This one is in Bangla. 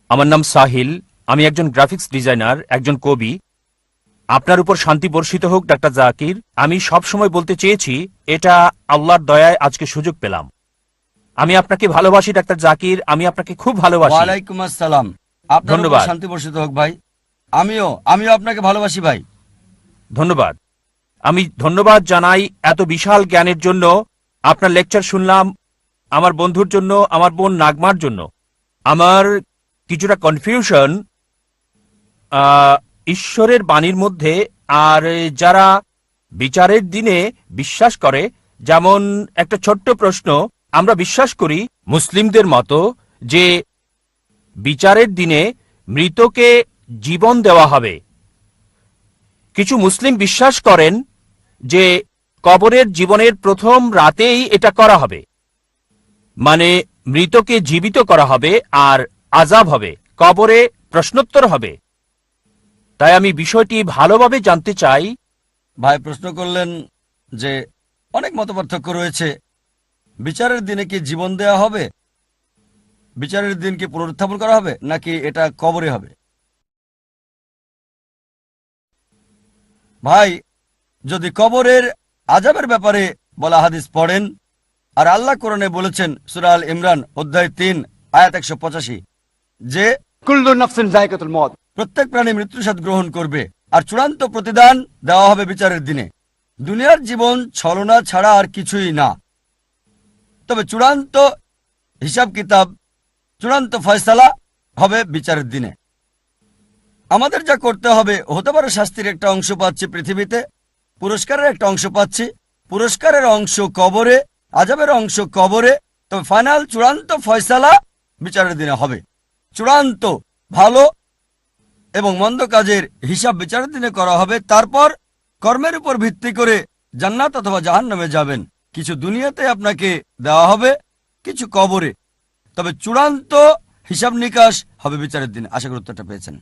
আমার নাম সাহিল। আমি একজন গ্রাফিক্স ডিজাইনার, একজন কবি। আপনার উপর শান্তি বর্ষিত হোক ডাক্তার জাকির। আমি সব সময় বলতে চেয়েছি, এটা আল্লাহর দয়ায় আজকে সুযোগ পেলাম। আমি আপনাকে ভালোবাসি ডাক্তার জাকির, আমি আপনাকে খুব ভালোবাসি। ওয়ালাইকুম আসসালাম। আপনার উপর ধন্যবাদ। শান্তি বর্ষিত হোক ভাই। আমিও আপনাকে ভালোবাসি ভাই। ধন্যবাদ। আমি ধন্যবাদ জানাই এত বিশাল জ্ঞানের জন্য। আপনার লেকচার শুনলাম আমার বন্ধুর জন্য, আমার বোন নাগমার জন্য। আমার কিছুটা কনফিউশন ঈশ্বরের বাণীর মধ্যে, আর যারা বিচারের দিনে বিশ্বাস করে, যেমন একটা ছোট্ট প্রশ্ন। আমরা বিশ্বাস করি মুসলিমদের মতো যে বিচারের দিনে মৃতকে জীবন দেওয়া হবে। কিছু মুসলিম বিশ্বাস করেন যে কবরের জীবনের প্রথম রাতেই এটা করা হবে, মানে মৃতকে জীবিত করা হবে আর আযাব হবে, কবরে প্রশ্নোত্তর হবে। তাই আমি বিষয়টি ভালোভাবে জানতে চাই। ভাই প্রশ্ন করলেন যে অনেক মতপার্থক্য রয়েছে, বিচারের দিনে কি জীবন দেয়া হবে, বিচারের দিন কি পুনরুত্থাপন করা হবে, নাকি এটা কবরে হবে? ভাই, যদি কবরের আযাবের ব্যাপারে বলা হাদিস পড়েন, আর আল্লাহ কোরআনে বলেছেন সূরা আল ইমরান অধ্যায় 3 আয়াত 185 যে কুল্লু নাফসিন যায়কাতুল মউত, প্রত্যেক প্রাণী মৃত্যুর স্বাদ গ্রহণ করবে, আর চূড়ান্ত প্রতিদান দেওয়া হবে বিচারের দিনে। দুনিয়ার জীবন ছলনা ছাড়া আর কিছুই না। তবে চূড়ান্ত হিসাব কিতাব, চূড়ান্ত ফয়সালা হবে বিচারের দিনে। আমাদের যা করতে হবে, হতে পারে শাস্তির একটা অংশ পাচ্ছি পৃথিবীতে, পুরস্কারের একটা অংশ পাচ্ছি, পুরস্কারের অংশ কবরে, আযাবের অংশ কবরে। তবে ফাইনাল চূড়ান্ত ফয়সালা বিচারের দিনে হবে। চূড়ান্ত ভালো এবং মন্দ কাজের হিসাব বিচারের দিনে করা হবে। তারপর কর্মের উপর ভিত্তি করে জান্নাত অথবা জাহান্নামে যাবেন। কিছু দুনিয়াতে আপনাকে দেওয়া হবে, কিছু কবরে। তবে চূড়ান্ত হিসাব নিকাশ হবে বিচারের দিনে। আশা করি উত্তরটা পেয়েছেন।